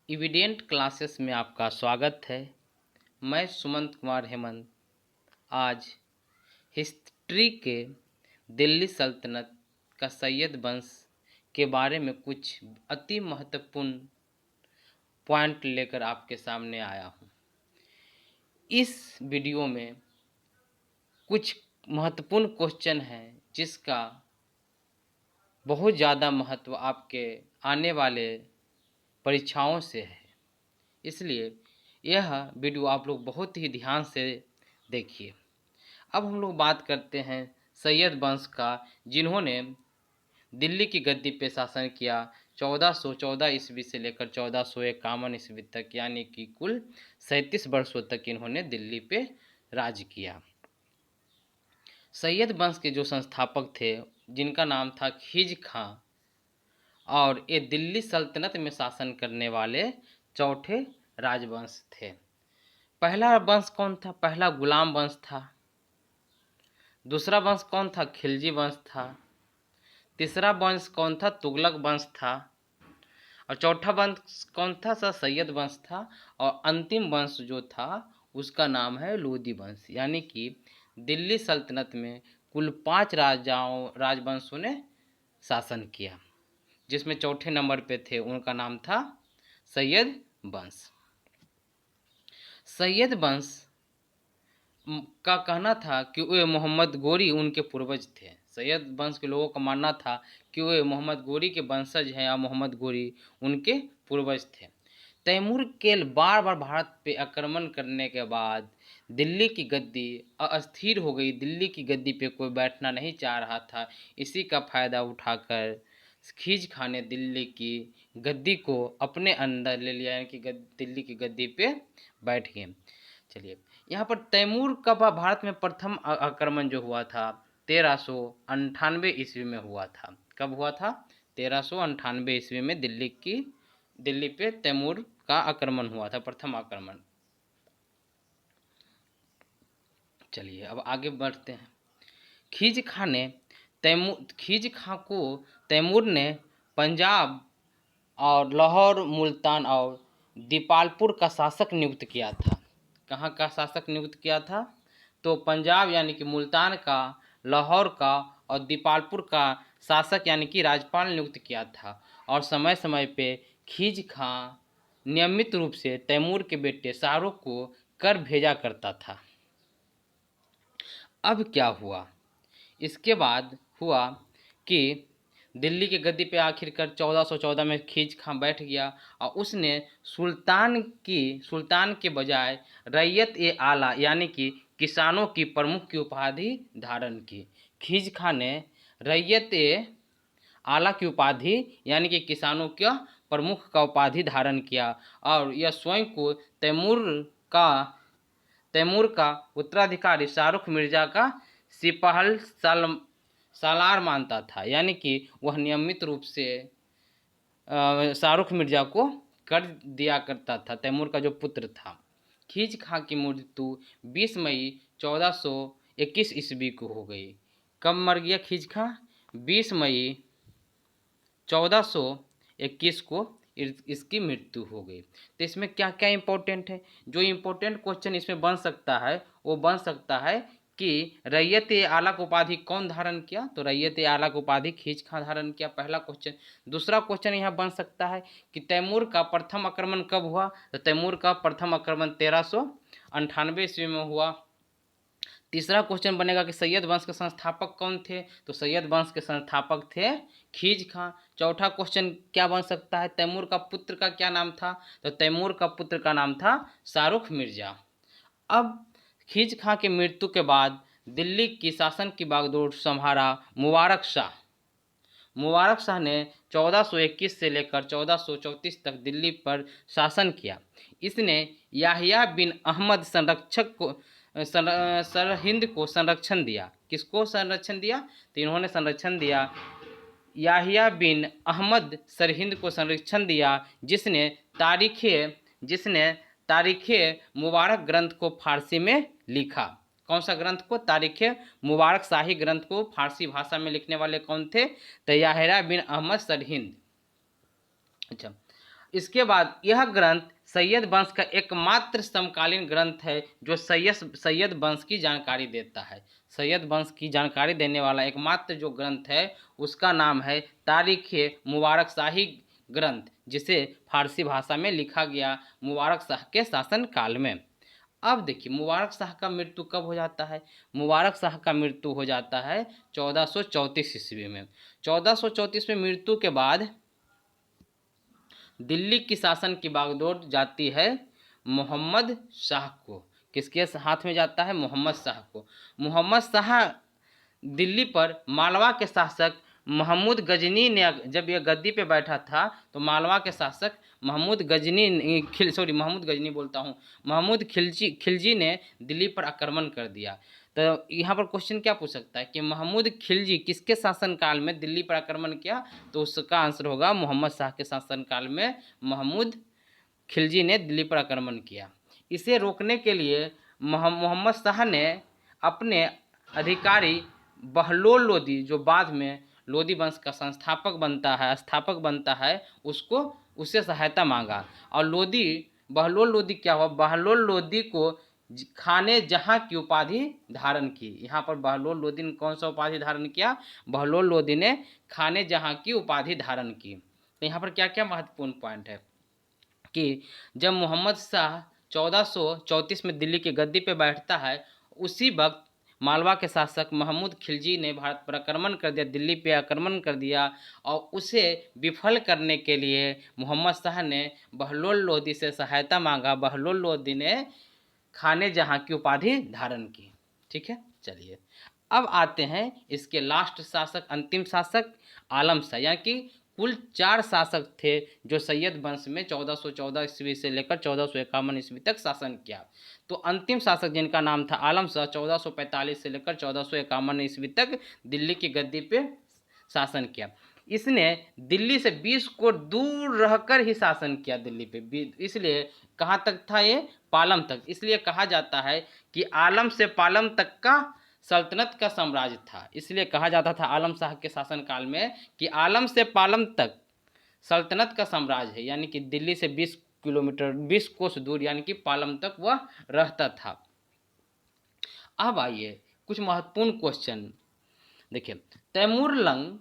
Evident classes में आपका स्वागत है। मैं सुमंत कुमार हेमंत आज हिस्ट्री के दिल्ली सल्तनत का सैयद वंश के बारे में कुछ अति महत्वपूर्ण पॉइंट लेकर आपके सामने आया हूँ। इस वीडियो में कुछ महत्वपूर्ण क्वेश्चन है जिसका बहुत ज़्यादा महत्व आपके आने वाले परीक्षाओं से है, इसलिए यह वीडियो आप लोग बहुत ही ध्यान से देखिए। अब हम लोग बात करते हैं सैयद वंश का, जिन्होंने दिल्ली की गद्दी पे शासन किया 1414 ईस्वी से लेकर 1451 ईस्वी तक, यानी कि कुल 37 वर्षों तक इन्होंने दिल्ली पे राज किया। सैयद वंश के जो संस्थापक थे, जिनका नाम था खिज खां, और ये दिल्ली सल्तनत में शासन करने वाले चौथे राजवंश थे। पहला वंश कौन था? पहला गुलाम वंश था। दूसरा वंश कौन था? खिलजी वंश था। तीसरा वंश कौन था? तुगलक वंश था। और चौथा वंश कौन था? सैयद वंश था। और अंतिम वंश जो था उसका नाम है लोदी वंश। यानी कि दिल्ली सल्तनत में कुल 5 राजवंशों ने शासन किया, जिसमें चौथे नंबर पे थे, उनका नाम था सैयद वंश। सैयद वंश का कहना था कि वे मोहम्मद गोरी उनके पूर्वज थे। सैयद वंश के लोगों का मानना था कि वे मोहम्मद गोरी के वंशज हैं या मोहम्मद गोरी उनके पूर्वज थे। तैमूर के बार बार भारत पे आक्रमण करने के बाद दिल्ली की गद्दी अस्थिर हो गई। दिल्ली की गद्दी पे कोई बैठना नहीं चाह रहा था। इसी का फ़ायदा उठाकर खिज खां ने दिल्ली की गद्दी को अपने अंदर ले लिया, यानी कि दिल्ली की गद्दी पे बैठ गए। चलिए, यहाँ पर तैमूर का भारत में प्रथम आक्रमण जो हुआ था 1398 ईस्वी में हुआ था। कब हुआ था? 1398 ईस्वी में दिल्ली पे तैमूर का आक्रमण हुआ था, प्रथम आक्रमण। चलिए अब आगे बढ़ते हैं। खिज खां को तैमूर ने पंजाब और लाहौर, मुल्तान और दीपालपुर का शासक नियुक्त किया था। कहाँ का शासक नियुक्त किया था? तो पंजाब यानी कि मुल्तान का, लाहौर का और दीपालपुर का शासक यानी कि राज्यपाल नियुक्त किया था। और समय समय पे खिज खां नियमित रूप से तैमूर के बेटे शाहरुख को कर भेजा करता था। अब क्या हुआ? इसके बाद हुआ कि दिल्ली की गद्दी पे आखिरकार 1414 में खिज खां बैठ गया और उसने सुल्तान के बजाय रैयत-ए-आला यानी कि किसानों की प्रमुख की उपाधि धारण की। खिज खां ने रैयत-ए-आला की उपाधि यानी कि किसानों का प्रमुख का उपाधि धारण किया और यह स्वयं को तैमूर का उत्तराधिकारी शाहरुख मिर्जा का सिपहल सालार मानता था। यानी कि वह नियमित रूप से शाहरुख मिर्जा को कर दिया करता था, तैमूर का जो पुत्र था। खिज खां की मृत्यु 20 मई 1421 ईस्वी को हो गई। कब मर गया खिज खां? 20 मई 1421 को इसकी मृत्यु हो गई। तो इसमें क्या क्या इम्पोर्टेंट है? जो इम्पोर्टेंट क्वेश्चन इसमें बन सकता है वो बन सकता है कि रैयत-ए-आला की उपाधि कौन धारण किया? तो रैयत-ए-आला की उपाधि खिज खां धारण किया, पहला क्वेश्चन। दूसरा क्वेश्चन यहाँ बन सकता है कि तैमूर का प्रथम आक्रमण कब हुआ? तो तैमूर का प्रथम आक्रमण 1398 ईस्वी में हुआ। तीसरा क्वेश्चन बनेगा कि सैयद वंश के संस्थापक कौन थे? तो सैयद वंश के संस्थापक थे खिज खां। चौथा क्वेश्चन क्या बन सकता है? तैमूर का पुत्र का क्या नाम था? तो तैमूर का पुत्र का नाम था शाहरुख मिर्जा। अब खिज खां की मृत्यु के बाद दिल्ली की शासन की बागडोर संभाला मुबारक शाह। मुबारक शाह ने 1421 से लेकर 1434 तक दिल्ली पर शासन किया। इसने याहिया बिन अहमद सरहिंद को संरक्षण दिया। किसको संरक्षण दिया? तो इन्होंने संरक्षण दिया याहिया बिन अहमद सरहिंद को संरक्षण दिया, जिसने तारीखे मुबारक ग्रंथ को फारसी में लिखा। कौन सा ग्रंथ को? तारीखे मुबारक शाही ग्रंथ को फारसी भाषा में लिखने वाले कौन थे? तो याहिया बिन अहमद सरहिंद। अच्छा, इसके बाद यह ग्रंथ सैयद वंश का एकमात्र समकालीन ग्रंथ है जो सैयद वंश की जानकारी देता है। सैयद वंश की जानकारी देने वाला एकमात्र जो ग्रंथ है उसका नाम है तारीख़ मुबारक शाही ग्रंथ, जिसे फारसी भाषा में लिखा गया मुबारक शाह के शासन काल में। अब देखिए मुबारक शाह का मृत्यु कब हो जाता है। मुबारक शाह का मृत्यु हो जाता है 1434 ईस्वी में। 1434 में मृत्यु के बाद दिल्ली की शासन की बागडोर जाती है मोहम्मद शाह को। किसके हाथ में जाता है? मोहम्मद शाह को। मोहम्मद शाह दिल्ली पर मालवा के शासक महमूद गजनी ने जब यह गद्दी पे बैठा था तो मालवा के शासक महमूद खिलजी ने दिल्ली पर आक्रमण कर दिया। तो यहाँ पर क्वेश्चन क्या पूछ सकता है कि महमूद खिलजी किसके शासनकाल में दिल्ली पर आक्रमण किया? तो उसका आंसर होगा मोहम्मद शाह के शासनकाल में महमूद खिलजी ने दिल्ली पर आक्रमण किया। इसे रोकने के लिए मोहम्मद शाह ने अपने अधिकारी बहलोल लोदी, जो बाद में लोदी वंश का स्थापक बनता है, उससे सहायता मांगा। और बहलोल लोदी क्या हुआ? बहलोल लोदी को खाने जहां की उपाधि धारण की। यहाँ पर बहलोल लोदी ने कौन सा उपाधि धारण किया? बहलोल लोदी ने खाने जहां की उपाधि धारण की। तो यहाँ पर क्या क्या महत्वपूर्ण पॉइंट है कि जब मोहम्मद शाह 1434 में दिल्ली की गद्दी पे बैठता है, उसी वक्त मालवा के शासक महमूद खिलजी ने भारत पर आक्रमण कर दिया, दिल्ली पे आक्रमण कर दिया। और उसे विफल करने के लिए मोहम्मद शाह ने बहलोल लोदी से सहायता मांगा। बहलोल लोदी ने खाने जहां की उपाधि धारण की। ठीक है, चलिए अब आते हैं इसके लास्ट शासक, अंतिम शासक आलम शाह। यानी कि कुल 4 शासक थे जो सैयद वंश में 1414 ईस्वी से लेकर 1451 ईस्वी तक शासन किया। तो अंतिम शासक जिनका नाम था आलम शाह, 1445 से लेकर 1451 ईस्वी तक दिल्ली की गद्दी पे शासन किया। इसने दिल्ली से 20 कोस दूर रहकर ही शासन किया दिल्ली पे। इसलिए कहाँ तक था ये? पालम तक। इसलिए कहा जाता है कि आलम से पालम तक का सल्तनत का साम्राज्य था। इसलिए कहा जाता था आलम शाह के शासनकाल में कि आलम से पालम तक सल्तनत का साम्राज्य है। यानी कि दिल्ली से 20 कोस दूर यानी कि पालम तक वह रहता था। अब आइए कुछ महत्वपूर्ण क्वेश्चन देखिए। तैमूर लंग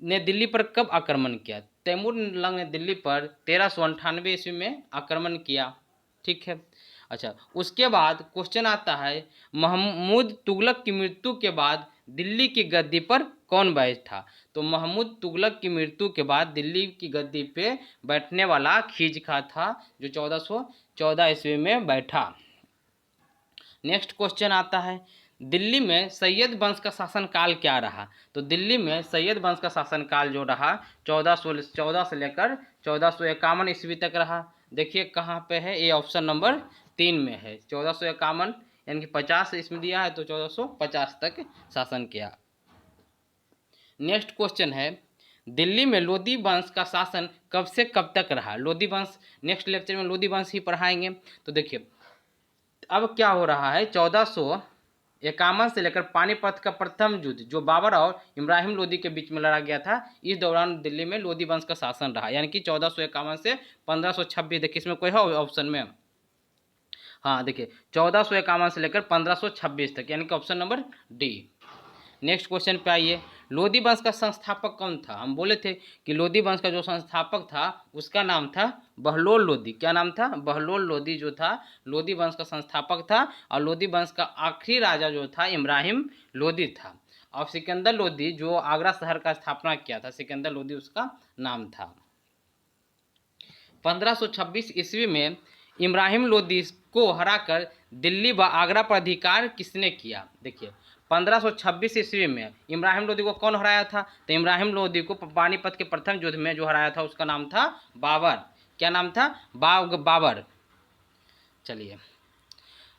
ने दिल्ली पर कब आक्रमण किया? तैमूर लंग ने दिल्ली पर 1398 ईस्वी में आक्रमण किया। ठीक है, अच्छा उसके बाद क्वेश्चन आता है महमूद तुगलक की मृत्यु के बाद दिल्ली की गद्दी पर कौन बैठा? तो महमूद तुगलक की मृत्यु के बाद दिल्ली की गद्दी पे बैठने वाला खिज खां था, जो 1414 ईस्वी में बैठा। नेक्स्ट क्वेश्चन आता है दिल्ली में सैयद वंश का शासनकाल क्या रहा? तो दिल्ली में सैयद वंश का शासनकाल जो रहा 1414 से लेकर 1451 ईस्वी तक रहा। देखिए कहाँ पे है? ये ऑप्शन नंबर 3 में है। 1451 यानी कि 50 इसमें दिया है, तो 1450 तक शासन किया। नेक्स्ट क्वेश्चन है दिल्ली में लोदी वंश का शासन कब से कब तक रहा? लोदी वंश नेक्स्ट लेक्चर में लोदी वंश ही पढ़ाएंगे। तो देखिए अब क्या हो रहा है, 1451 से लेकर पानीपत का प्रथम युद्ध जो बाबर और इब्राहिम लोदी के बीच में लड़ा गया था, इस दौरान दिल्ली में लोदी वंश का शासन रहा। यानी कि 1451 से 1526। देखिए इसमें कोई है ऑप्शन में? हाँ देखिए 1451 से लेकर 1526 तक, यानी कि option number D. Next question पे आइए, लोदी वंश का संस्थापक कौन था? हम बोले थे कि लोदी वंश का जो संस्थापक था उसका नाम था बहलोल लोदी। क्या नाम था? बहलोल लोदी जो था लोदी वंश का संस्थापक था। और लोदी वंश का आखिरी राजा जो था इब्राहिम लोदी था। और सिकंदर लोदी जो आगरा शहर का स्थापना किया था, सिकंदर लोदी उसका नाम था। 1526 ईस्वी में इब्राहिम लोदी को हराकर दिल्ली व आगरा पर अधिकार किसने किया? देखिए 1526 ईस्वी में इब्राहिम लोदी को कौन हराया था? तो इब्राहिम लोदी को पानीपत के प्रथम युद्ध में जो हराया था उसका नाम था बाबर। क्या नाम था? बाबर। चलिए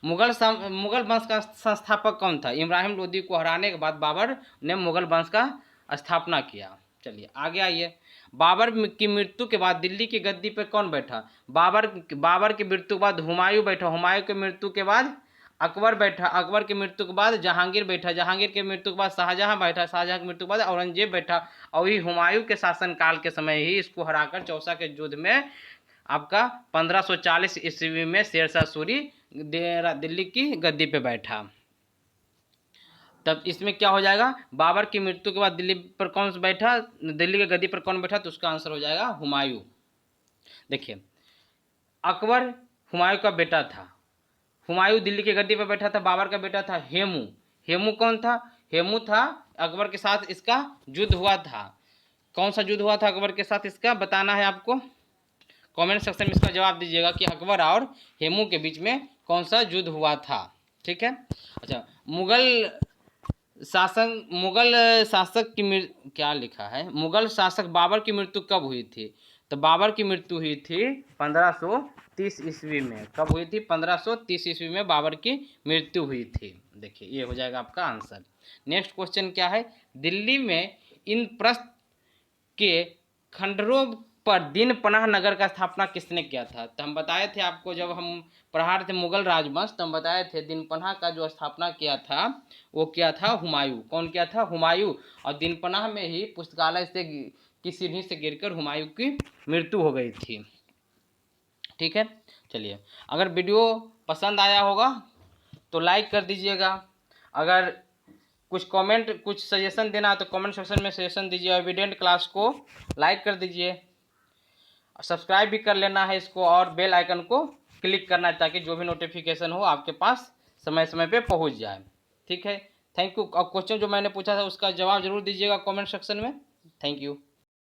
मुगल वंश का संस्थापक कौन था? इब्राहिम लोदी को हराने के बाद बाबर ने मुगल वंश का स्थापना किया। चलिए आगे आइए, बाबर की मृत्यु के बाद दिल्ली की गद्दी पर कौन बैठा? बाबर की मृत्यु के बाद हुमायूं बैठा। हुमायूं की मृत्यु के बाद अकबर बैठा। अकबर की मृत्यु के बाद जहांगीर बैठा। जहांगीर की मृत्यु के बाद शाहजहां बैठा। शाहजहां की मृत्यु के बाद औरंगजेब बैठा। और ये हुमायूं के शासनकाल के समय ही इसको हराकर चौसा के युद्ध में आपका 1540 ईस्वी में शेरशाह सूरी दिल्ली की गद्दी पे बैठा। तब इसमें क्या हो जाएगा, बाबर की मृत्यु के बाद दिल्ली पर कौन बैठा, दिल्ली की गद्दी पर कौन बैठा, तो उसका आंसर हो जाएगा हुमायूं। देखिए अकबर हुमायूं का बेटा था, हुमायूं दिल्ली की गद्दी पर बैठा था, बाबर का बेटा था हेमू। हेमू कौन था, हेमू था अकबर के साथ इसका युद्ध हुआ था। कौन सा युद्ध हुआ था अकबर के साथ, इसका बताना है आपको। कमेंट सेक्शन में इसका जवाब दीजिएगा कि अकबर और हेमू के बीच में कौन सा युद्ध हुआ था। ठीक है। अच्छा, मुगल शासक की क्या लिखा है, मुगल शासक बाबर की मृत्यु कब हुई थी, तो बाबर की मृत्यु हुई थी 1530 ईस्वी में। कब हुई थी, 1530 ईस्वी में बाबर की मृत्यु हुई थी। देखिए ये हो जाएगा आपका आंसर। नेक्स्ट क्वेश्चन क्या है, दिल्ली में इंद्रप्रस्थ के खंडरों पर दीन पनाह नगर का स्थापना किसने किया था, तो हम बताए थे आपको जब हम पढ़ा रहे थे मुगल राजवंश, तो हम बताए थे दीन पनाह का जो स्थापना किया था वो किया था हुमायूं। कौन किया था, हुमायूं। और दीन पनाह में ही पुस्तकालय से की सीढ़ी से गिरकर हुमायूं की मृत्यु हो गई थी। ठीक है, चलिए अगर वीडियो पसंद आया होगा तो लाइक कर दीजिएगा। अगर कुछ कमेंट कुछ सजेशन देना है तो कमेंट सेक्शन में सजेशन दीजिए। एविडेंट क्लास को लाइक कर दीजिए, सब्सक्राइब भी कर लेना है इसको, और बेल आइकन को क्लिक करना है ताकि जो भी नोटिफिकेशन हो आपके पास समय समय पे पहुंच जाए। ठीक है, थैंक यू। और क्वेश्चन जो मैंने पूछा था उसका जवाब जरूर दीजिएगा कमेंट सेक्शन में। Thank you.